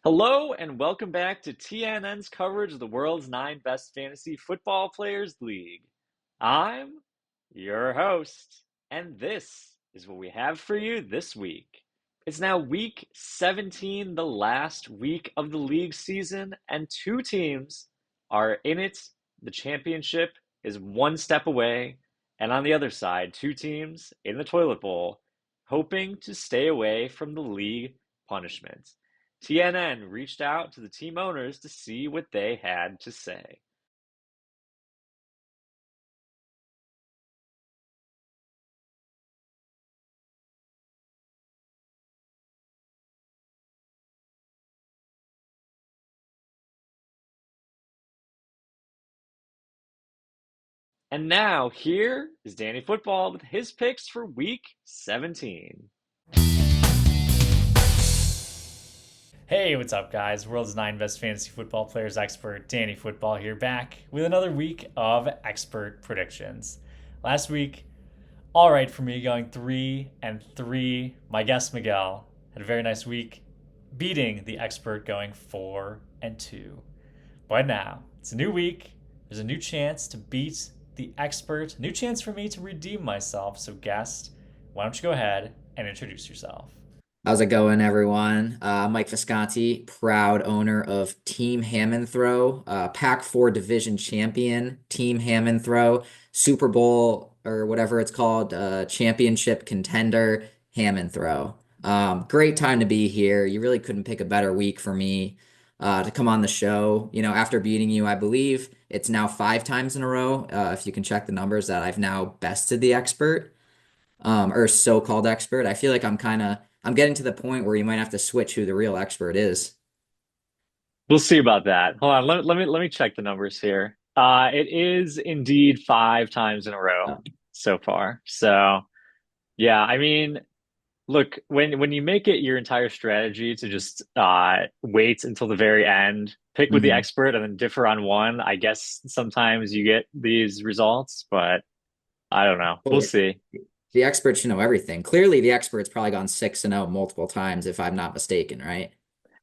Hello and welcome back to TNN's coverage of the world's 9 best fantasy football players league. I'm your host, and this is what we have for you this week. It's now week 17, the last week of the league season, and two teams are in it. The championship is one step away, and on the other side, two teams in the toilet bowl, hoping to stay away from the league punishment. TNN reached out to the team owners to see what they had to say. And now, here is Danny Football with his picks for week 17. Hey, what's up, guys? World's 9 best fantasy football players expert, Danny Football here, back with another week of expert predictions. Last week, all right for me, going 3-3. My guest Miguel had a very nice week, beating the expert, going 4-2. But now it's a new week. There's a new chance to beat the expert. New chance for me to redeem myself. So, guest, why don't you go ahead and introduce yourself? How's it going, everyone? Mike Visconti, proud owner of Team Hammond Throw, Pac 4 division champion, Team Hammond Throw, Super Bowl or whatever it's called, championship contender, Hammond Throw. Great time to be here. You really couldn't pick a better week for me to come on the show. You know, after beating you, I believe it's now 5 times in a row. If you can check the numbers that I've now bested the expert or so-called expert. I feel like I'm getting to the point where you might have to switch who the real expert is. We'll see about that. Hold on, let me check the numbers here. It is indeed 5 times in a row Uh, so far. So yeah, I mean, look, when you make it your entire strategy to just wait until the very end, pick with the mhm. expert, and then differ on one, I guess sometimes you get these results, but I don't know. Well, We'll see. the expert should know everything. Clearly, the expert's probably gone 6-0 multiple times, if I'm not mistaken, right?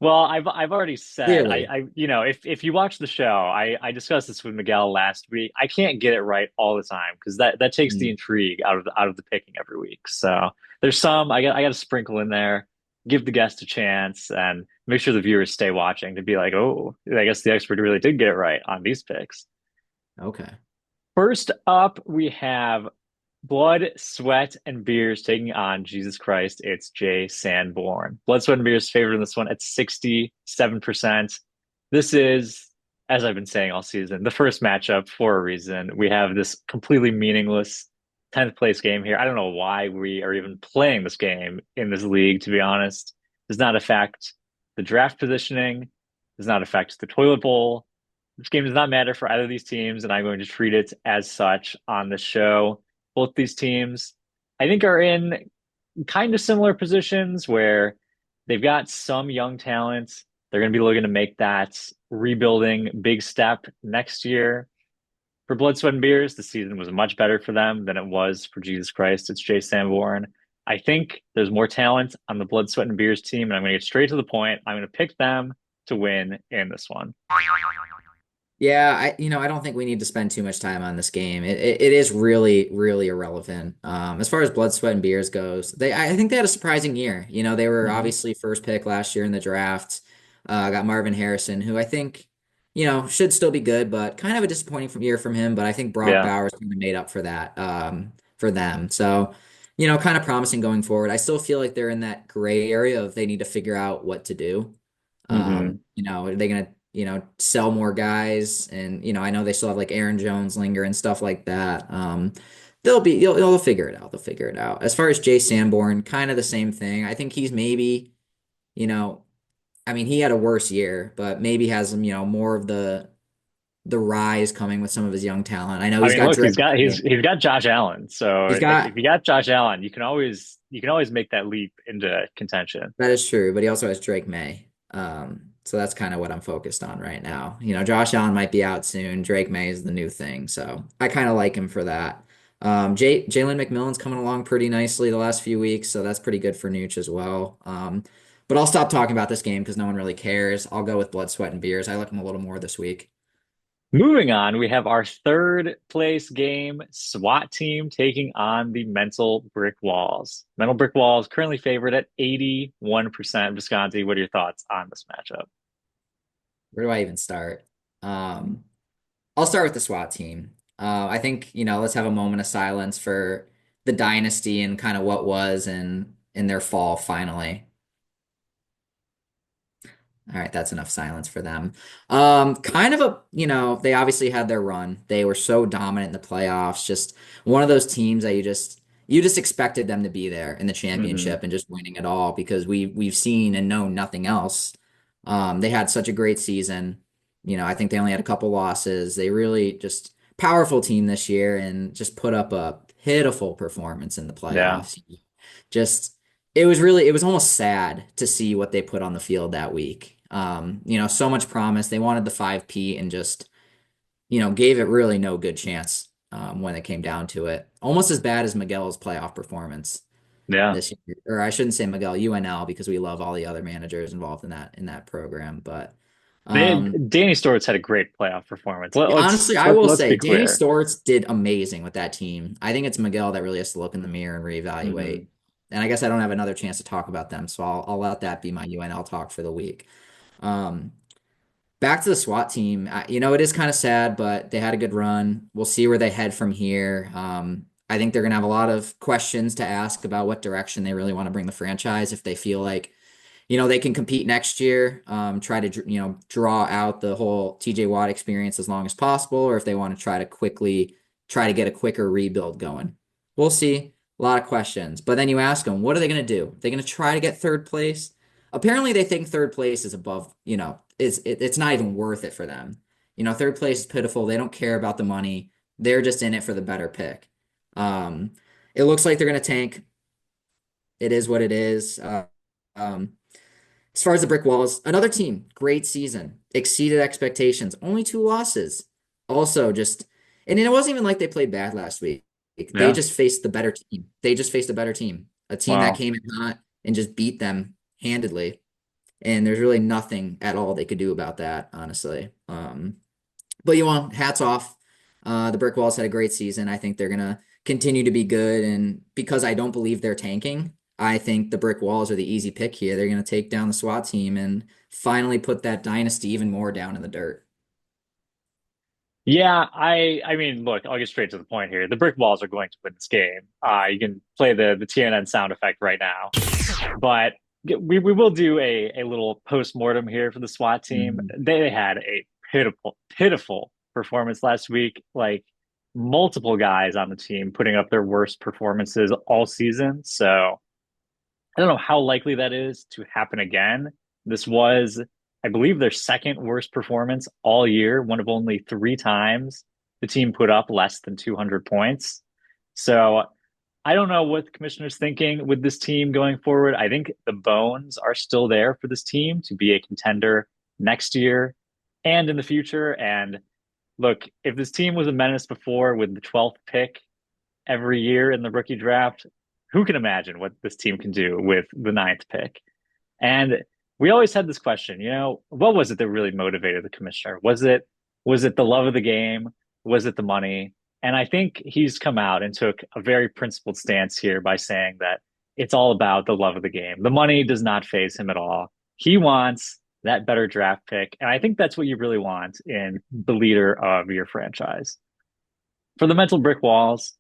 Well, I've already said Clearly. if you watch the show, I discussed this with Miguel last week. I can't get it right all the time because that takes the Mm. intrigue out of the picking every week. So there's some I got to sprinkle in there, give the guest a chance, and make sure the viewers stay watching to be like, oh, I guess the expert really did get it right on these picks. Okay. First up, we have Blood, Sweat, and Beers taking on Jesus Christ. It's Jay Sanborn. Blood, Sweat, and Beers favored in this one at 67%. This is, as I've been saying all season, the first matchup for a reason. We have this completely meaningless 10th place game here. I don't know why we are even playing this game in this league, to be honest. Does not affect the draft positioning, does not affect the toilet bowl. This game does not matter for either of these teams, and I'm going to treat it as such on the show. Both these teams, I think, are in kind of similar positions where they've got some young talent. They're going to be looking to make that rebuilding big step next year. For Blood, Sweat, and Beers, the season was much better for them than it was for Jesus Christ. It's Jay Sanborn. I think there's more talent on the Blood, Sweat, and Beers team, and I'm going to get straight to the point. I'm going to pick them to win in this one. Yeah, I don't think we need to spend too much time on this game. It is really, really irrelevant. As far as Blood, Sweat, and Beers goes, I think they had a surprising year. You know, they were Mm-hmm. obviously first pick last year in the draft. Got Marvin Harrison, who I think, should still be good, but kind of a disappointing year from him. But I think Brock Yeah. Bowers kind of made up for that, for them. So, kind of promising going forward. I still feel like they're in that gray area of they need to figure out what to do. Mm-hmm. Are they gonna, sell more guys? And, I know they still have like Aaron Jones linger and stuff like that. They'll figure it out. They'll figure it out. As far as Jay Sanborn, kind of the same thing. I think he's maybe, you know, I mean, he had a worse year, but maybe has some, more of the rise coming with some of his young talent. I know I he's mean, got look, he's Drake got May. he's got Josh Allen. So He's if got you got Josh Allen, you can always make that leap into contention. That is true, but he also has Drake May. So that's kind of what I'm focused on right now. Josh Allen might be out soon. Drake May is the new thing, so I kind of like him for that. Jalen McMillan's coming along pretty nicely the last few weeks, so that's pretty good for Nooch as well. But I'll stop talking about this game because no one really cares. I'll go with blood, sweat, and beers. I like them a little more this week. Moving on, we have our third place game, SWAT team taking on the Mental Brick Walls. Mental Brick Walls currently favored at 81%. Visconti, what are your thoughts on this matchup? Where do I even start? Um, I'll start with the SWAT team. I think, let's have a moment of silence for the dynasty and kind of what was and in their fall finally. All right, that's enough silence for them. Kind of they obviously had their run. They were so dominant in the playoffs. Just one of those teams that you just expected them to be there in the Hmm. championship and just winning it all because we've seen and known nothing else. They had such a great season. I think they only had a couple losses. They really just powerful team this year and just put up a pitiful performance in the Yeah. playoffs. Just it was almost sad to see what they put on the field that week. So much promise. They wanted the 5P and just, gave it really no good chance when it came down to it. Almost as bad as Miguel's playoff performance Yeah. this year. Or I shouldn't say Miguel, UNL, because we love all the other managers involved in that program. But Danny Storts had a great playoff performance. yeah, honestly, I Let, will let's say be Danny clear. Storts did amazing with that team. I think it's Miguel that really has to look in the mirror and reevaluate. Hmm. And I guess I don't have another chance to talk about them, so I'll let that be my UNL talk for the week. Um, Back to the SWAT team. It is kind of sad, but they had a good run. We'll see where they head from here. I think they're going to have a lot of questions to ask about what direction they really want to bring the franchise if they feel like they can compete next year, try to, draw out the whole TJ Watt experience as long as possible, or if they want to try to get a quicker rebuild going. We'll see. A lot of questions. But then you ask them, what are they going to do? They're going to try to get third place. Apparently, they think third place is above, it's not even worth it for them. Third place is pitiful. They don't care about the money. They're just in it for the better pick. Um, it looks like they're going to tank. It is what it is. Um, as far as the brick walls, another team, great season, exceeded expectations, only two losses. Also, and it wasn't even like they played bad last week. They Yeah. just faced the better team. They just faced a better team, a team that Wow. came in hot and just beat them handedly. And there's really nothing at all they could do about that, honestly. But hats off. The Brick Walls had a great season. I think they're gonna continue to be good, and because I don't believe they're tanking, I think the Brick Walls are the easy pick here. They're gonna take down the SWAT team and finally put that dynasty even more down in the dirt. Yeah, I mean, look, I'll get straight to the point here. The brick walls are going to win this game. You can play the TNN sound effect right now. But we will do a little post-mortem here for the SWAT team. Mhm. They had a pitiful performance last week. Like multiple guys on the team putting up their worst performances all season. So I don't know how likely that is to happen again. This was, I believe, their second worst performance all year, one of only three times the team put up less than 200 points. So I don't know what the commissioner's thinking with this team going forward. I think the bones are still there for this team to be a contender next year and in the future. And look, if this team was a menace before with the 12th pick every year in the rookie draft, who can imagine what this team can do with the ninth pick? And we always had this question, what was it that really motivated the commissioner? Was it the love of the game? Was it the money? And I think he's come out and took a very principled stance here by saying that it's all about the love of the game. The money does not faze him at all. He wants that better draft pick. And I think that's what you really want in the leader of your franchise. For the mental brick walls,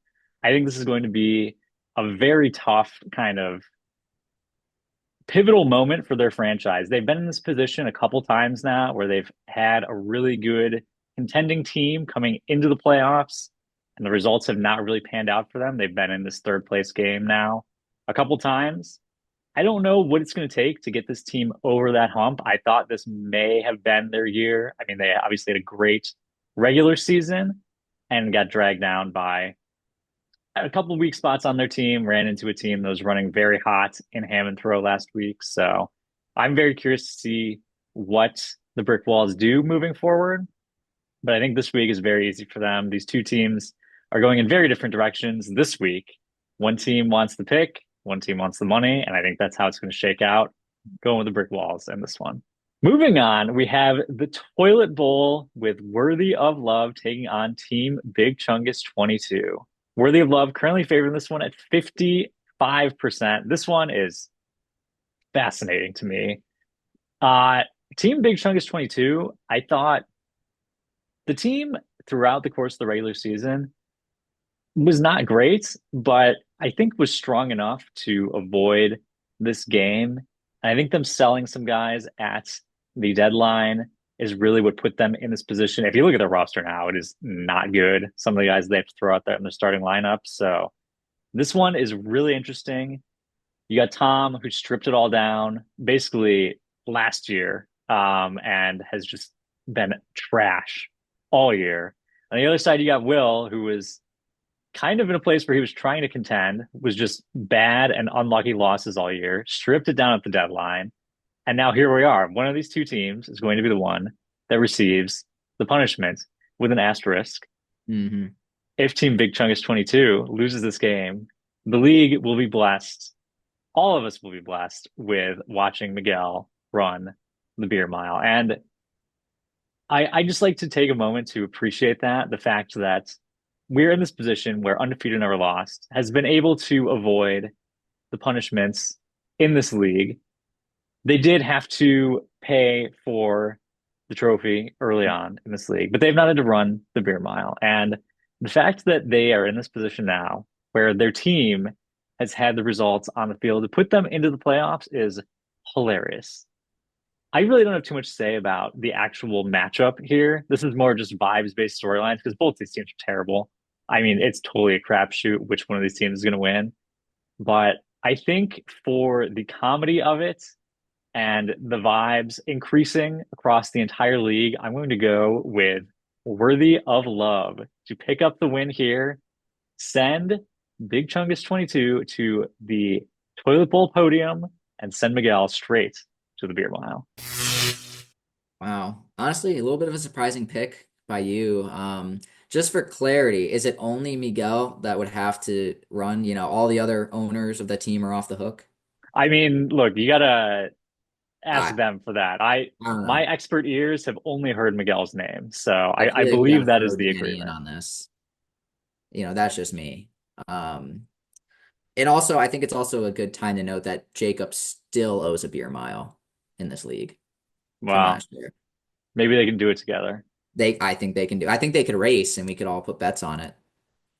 I think this is going to be a very tough kind of pivotal moment for their franchise. They've been in this position a couple times now where they've had a really good contending team coming into the playoffs, and the results have not really panned out for them. They've been in this third place game now a couple times. I don't know what it's going to take to get this team over that hump. I thought this may have been their year. I mean, they obviously had a great regular season and got dragged down by a couple of weak spots on their team, ran into a team that was running very hot in Hammond Throw last week. So I'm very curious to see what the Brick Walls do moving forward. But I think this week is very easy for them. These two teams are going in very different directions this week. One team wants the pick, one team wants the money, and I think that's how it's going to shake out. Going with the brick walls in this one. Moving on, we have the Toilet Bowl with Worthy of Love taking on Team Big Chungus 22. Worthy of Love currently favoring this one at 55%. This one is fascinating to me. Uh, Team Big Chungus 22, I thought the team throughout the course of the regular season was not great, but I think was strong enough to avoid this game. And I think them selling some guys at the deadline is really what put them in this position. If you look at their roster now, it is not good. Some of the guys they have to throw out there in their starting lineup. So this one is really interesting. You got Tom, who stripped it all down basically last year, and has just been trash all year. On the other side, you got Will, who was kind of in a place where he was trying to contend, was just bad and unlucky losses all year, stripped it down at the deadline. And now here we are. One of these two teams is going to be the one that receives the punishment with an asterisk. Hmm. If Team Big Chungus 22 loses this game, the league will be blessed. All of us will be blessed with watching Miguel run the beer mile. And I just like to take a moment to appreciate that the fact that we're in this position where undefeated never lost has been able to avoid the punishments in this league. They did have to pay for the trophy early on in this league, but they've not had to run the beer mile. And the fact that they are in this position now where their team has had the results on the field to put them into the playoffs is hilarious. I really don't have too much to say about the actual matchup here. This is more just vibes based storylines because both these teams are terrible. I mean, it's totally a crapshoot which one of these teams is going to win. But I think for the comedy of it and the vibes increasing across the entire league, I'm going to go with Worthy of Love to pick up the win here. Send Big Chungus 22 to the toilet bowl podium and send Miguel straight to the beer mile. Wow. Honestly, a little bit of a surprising pick by you. Just for clarity, is it only Miguel that would have to run? All the other owners of the team are off the hook? I mean, look, you gotta ask I them for that. I I don't my know. expert ears have only heard Miguel's name, so I I feel like we got believe to that is throw the Danny in agreement. on this. That's just me. Um, and also, I think it's also a good time to note that Jacob still owes a beer mile in this league from Wow, last year. maybe they can do it together. I think they can do. I think they could race, and we could all put bets on it.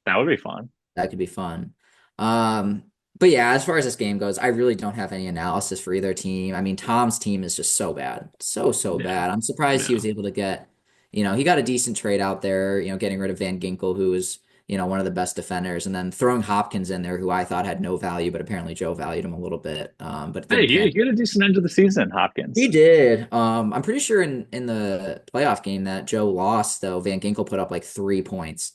That would be fun. That could be fun. Um, but yeah, as far as this game goes, I really don't have any analysis for either team. I mean, Tom's team is just so bad. So Yeah, bad. I'm surprised he yeah. was able to get, he got a decent trade out there, getting rid of Van Ginkel, who was, one of the best defenders, and then throwing Hopkins in there, who I thought had no value, but apparently Joe valued him a little bit. But it Hey, didn't pan. he had a decent end to the season, He Hopkins. did. I'm pretty sure in the playoff game that Joe lost, though, Van Ginkel put up like 3 points.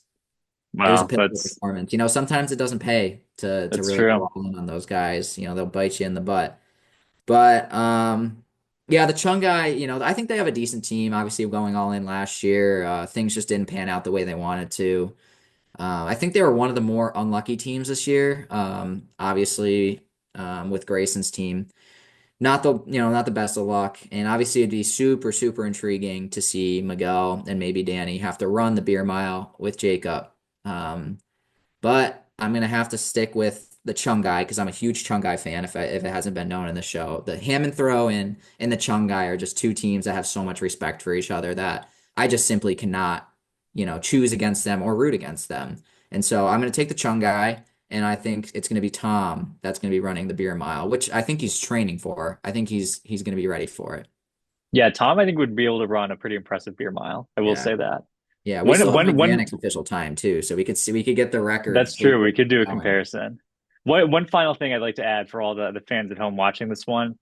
It was a Wow, pivotal performance. Sometimes it doesn't pay to that's really true. go all in on those guys. They'll bite you in the butt. But yeah, the Chung guy, I think they have a decent team. Obviously, going all in last year, things just didn't pan out the way they wanted to. I think they were one of the more unlucky teams this year. Obviously, with Grayson's team, not the best of luck. And obviously, it'd be super intriguing to see Miguel and maybe Danny have to run the beer mile with Jacob. Um, but I'm gonna have to stick with the Chung guy because I'm a huge Chung guy fan. If it hasn't been known in the show, the Hammond Throw and the Chung guy are just two teams that have so much respect for each other that I just simply cannot, choose against them or root against them. And so I'm gonna take the Chung guy, and I think it's gonna be Tom that's gonna be running the beer mile, which I think he's training for. I think he's gonna be ready for it. Yeah, Tom, I think would be able to run a pretty impressive beer mile. I will Yeah. say that. Yeah, we When still have when when Mechanics official time too, so we could get the record that's true, we could do a going. comparison. One final thing I'd like to add for all the fans at home watching this one,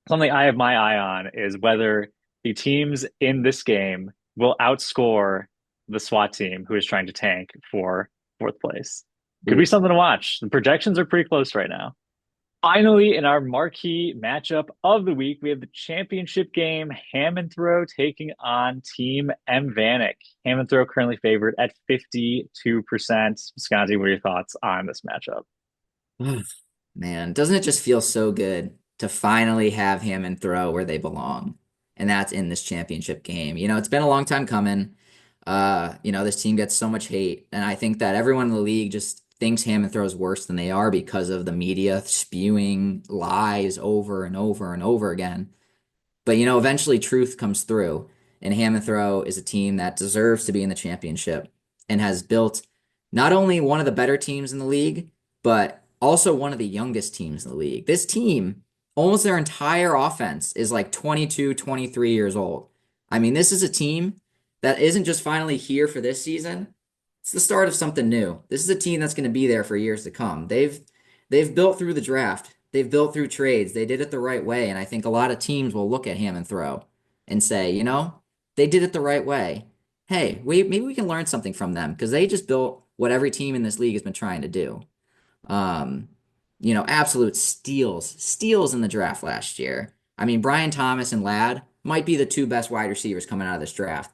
something I have my eye on is whether the teams in this game will outscore the SWAT team who is trying to tank for fourth place. Could be Ooh. something to watch. The projections are pretty close right now. Finally, in our marquee matchup of the week, we have the championship game, Hammond Throw taking on Team M Vanek. Hammond Throw currently favored at 52%. Scotty, what are your thoughts on this matchup? Man, doesn't it just feel so good to finally have Hammond throw where they belong, and that's in this championship game. It's been a long time coming. This team gets so much hate, and I think that everyone in the league just thinks Hammond throws worse than they are because of the media spewing lies over and over and over again. But eventually truth comes through, and Hammond Throw is a team that deserves to be in the championship and has built not only one of the better teams in the league, but also one of the youngest teams in the league. This team, almost their entire offense is like 22, 23 years old. I mean, this is a team that isn't just finally here for this season. It's the start of something new. This is a team that's going to be there for years to come. They've built through the draft. They've built through trades. They did it the right way. And I think a lot of teams will look at Hammond Throw and say, they did it the right way. Hey, maybe we can learn something from them because they just built what every team in this league has been trying to do. Um, Absolute steals in the draft last year. I mean, Brian Thomas and Ladd might be the two best wide receivers coming out of this draft.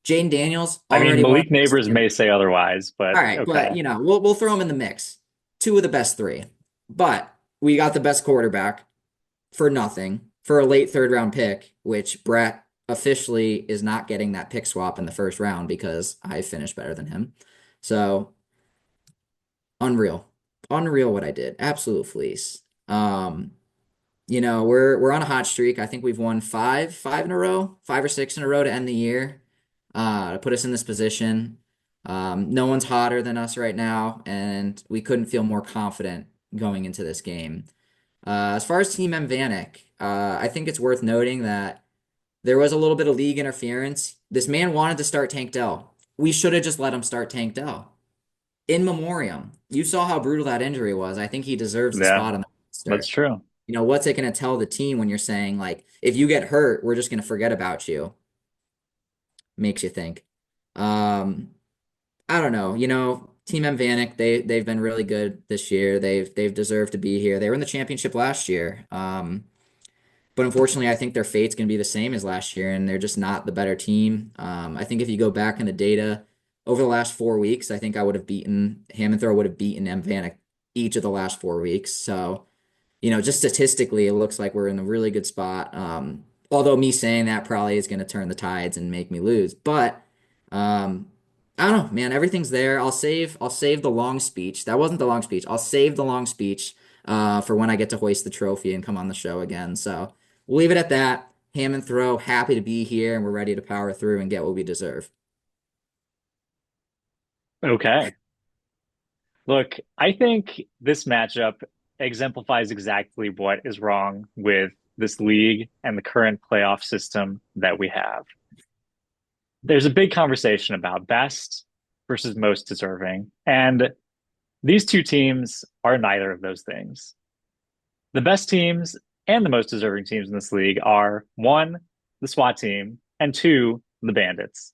Jaden Daniels I mean, already one of Malik the best. Neighbors may say otherwise, but All right, but okay. we'll throw them in the mix. Two of the best three. But we got the best quarterback for nothing for a late third round pick, which Brett officially is not getting that pick swap in the first round because I finished better than him. So unreal. Unreal what I did. Absolute fleece. We're on a hot streak. I think we've won five in a row, 5 or 6 in a row to end the year, to put us in this position. No one's hotter than us right now, and we couldn't feel more confident going into this game. As far as Team Vanek, I think it's worth noting that there was a little bit of league interference. This man wanted to start Tank Dell. We should have just let him start Tank Dell. In memoriam. You saw how brutal that injury was. I think he deserves the Yeah, spot on the that's roster. true. What's it going to tell the team when you're saying, like, if you get hurt, we're just going to forget about you? Makes you think. Um, I don't know. Team Vanek, they've been really good this year. They've deserved to be here. They were in the championship last year. But unfortunately, I think their fate's going to be the same as last year, and they're just not the better team. I think if you go back in the data over the last 4 weeks, I think I would have beaten Hammond would have beaten Vanek each of the last 4 weeks. So just statistically, it looks like we're in a really good spot. Although me saying that probably is going to turn the tides and make me lose. But um, I don't know, man. Everything's there. I'll save the long speech. That wasn't the long speech. I'll save the long speech for when I get to hoist the trophy and come on the show again. So we'll leave it at that. Hammond Throw, happy to be here, and we're ready to power through and get what we deserve. Okay. Look, I think this matchup exemplifies exactly what is wrong with this league and the current playoff system that we have. There's a big conversation about best versus most deserving, and these two teams are neither of those things. The best teams and the most deserving teams in this league are one, the SWAT team, and two, the Bandits.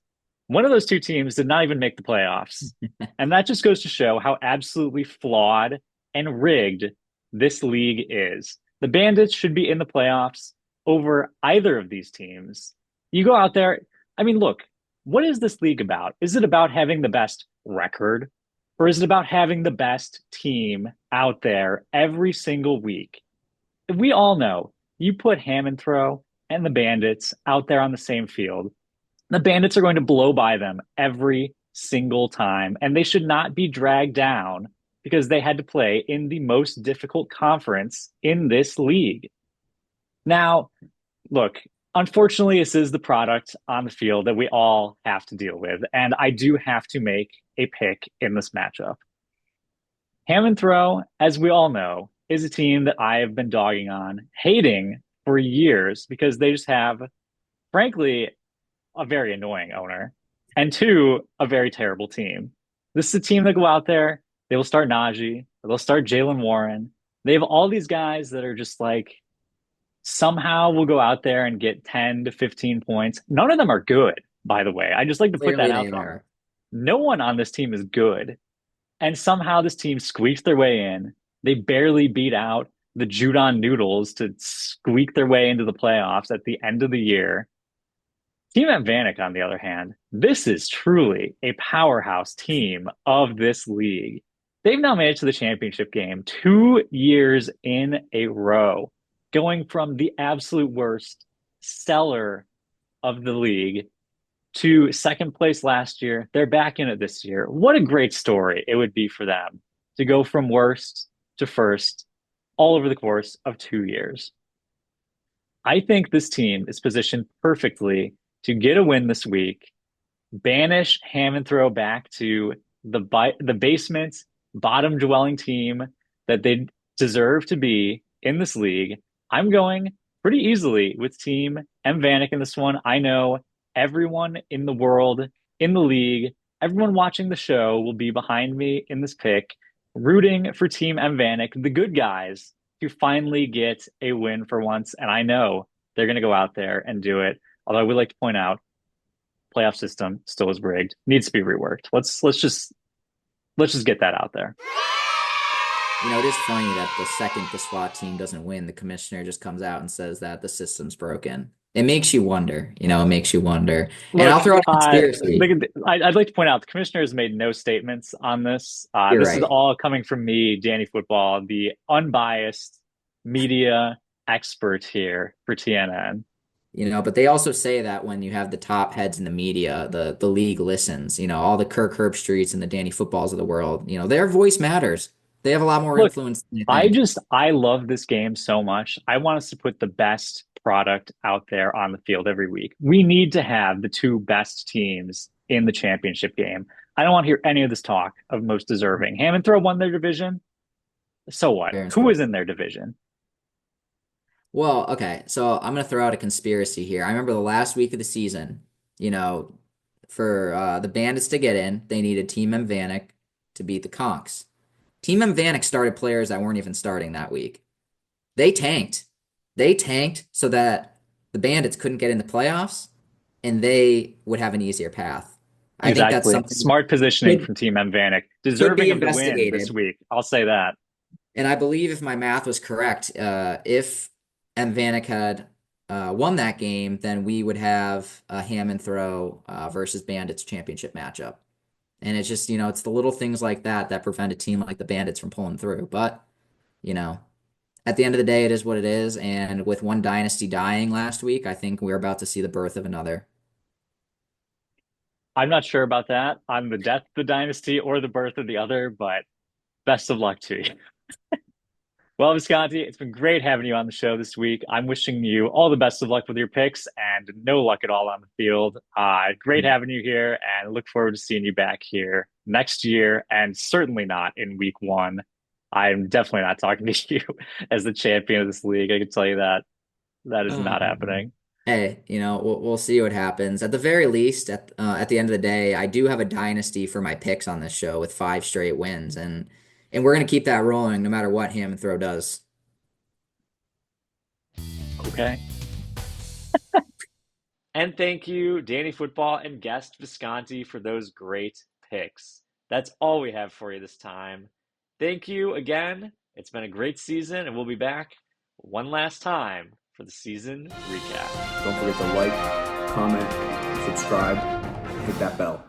One of those two teams did not even make the playoffs. And that just goes to show how absolutely flawed and rigged this league is. The Bandits should be in the playoffs over either of these teams. You go out there, I mean, look, what is this league about? Is it about having the best record? Or is it about having the best team out there every single week? We all know you put Hammond Throw and the Bandits out there on the same field, the Bandits are going to blow by them every single time, and they should not be dragged down because they had to play in the most difficult conference in this league. Now, look, unfortunately, this is the product on the field that we all have to deal with, and I do have to make a pick in this matchup. Hammond Throw, as we all know, is a team that I have been dogging on, hating for years because they just have, frankly, a very annoying owner, and two, a very terrible team. This is a team that go out there, they will start Najee, they'll start Jalen Warren. They have all these guys that are just like somehow will go out there and get 10 to 15 points. None of them are good, by the way. I just like to put that Clearly they out there. are. No one on this team is good. And somehow this team squeaks their way in. They barely beat out the Judon Noodles to squeak their way into the playoffs at the end of the year. Team Vanek, on the other hand, this is truly a powerhouse team of this league. They've now made it to the championship game 2 years in a row. going from the absolute worst stellar of the league to second place last year. They're back in it this year. What a great story it would be for them to go from worst to first all over the course of 2 years. I think this team is positioned perfectly to get a win this week, banish Ham and Throw back to the basement, bottom dwelling team that they deserve to be in this league. I'm going pretty easily with Team M Vanek in this one. I know everyone in the world, in the league, everyone watching the show will be behind me in this pick, rooting for Team M Vanek, the good guys, to finally get a win for once. And I know they're going to go out there and do it. Although I would like to point out, playoff system still is rigged, needs to be reworked. Let's just get that out there. It is funny that the second the SWAT team doesn't win, the commissioner just comes out and says that the system's broken. It makes you wonder, it makes you wonder. And Look, I'll throw out a conspiracy. I'd like to point out the commissioner has made no statements on this. You're This is right. all coming from me, Danny Football, the unbiased media expert here for TNN. But they also say that when you have the top heads in the media, the league listens. All the Kirk Herbstreits and the Danny Footballs of the world, their voice matters. They have a lot more Look, influence than you think. I love this game so much. I want us to put the best product out there on the field every week. We need to have the two best teams in the championship game. I don't want to hear any of this talk of most deserving. Ham and Throw won their division. So what? Fair and Who is square. in their division? Well, okay, so I'm gonna throw out a conspiracy here. I remember the last week of the season, for the Bandits to get in, they needed Team M Vanek to beat the Conks. Team M Vanek started players that weren't even starting that week. They tanked. They tanked so that the Bandits couldn't get in the playoffs and they would have an easier path. I think that's Exactly. something Smart positioning could from Team M Vanek. could be Deserving of the win this investigated. week. I'll say that. And I believe if my math was correct, if M. Vanek had won that game, then we would have a Ham and Throw versus Bandits championship matchup. And it's just, it's the little things like that that prevent a team like the Bandits from pulling through. But, you know, at the end of the day, it is what it is. And with one dynasty dying last week, I think we're about to see the birth of another. I'm not sure about that on the death of the dynasty or the birth of the other, but best of luck to you. Well, Visconti, it's been great having you on the show this week. I'm wishing you all the best of luck with your picks and no luck at all on the field. Great having you here and look forward to seeing you back here next year and certainly not in week one. I'm definitely not talking to you as the champion of this league. I can tell you that that is not Um, happening. Hey, we'll see what happens. At the very least, at the end of the day, I do have a dynasty for my picks on this show with 5 straight wins, and we're gonna keep that rolling no matter what Ham and Throw does. Okay. And thank you, Danny Football and guest Visconti, for those great picks. That's all we have for you this time. Thank you again. It's been a great season, and we'll be back one last time for the season recap. Don't forget to like, comment, subscribe, hit that bell.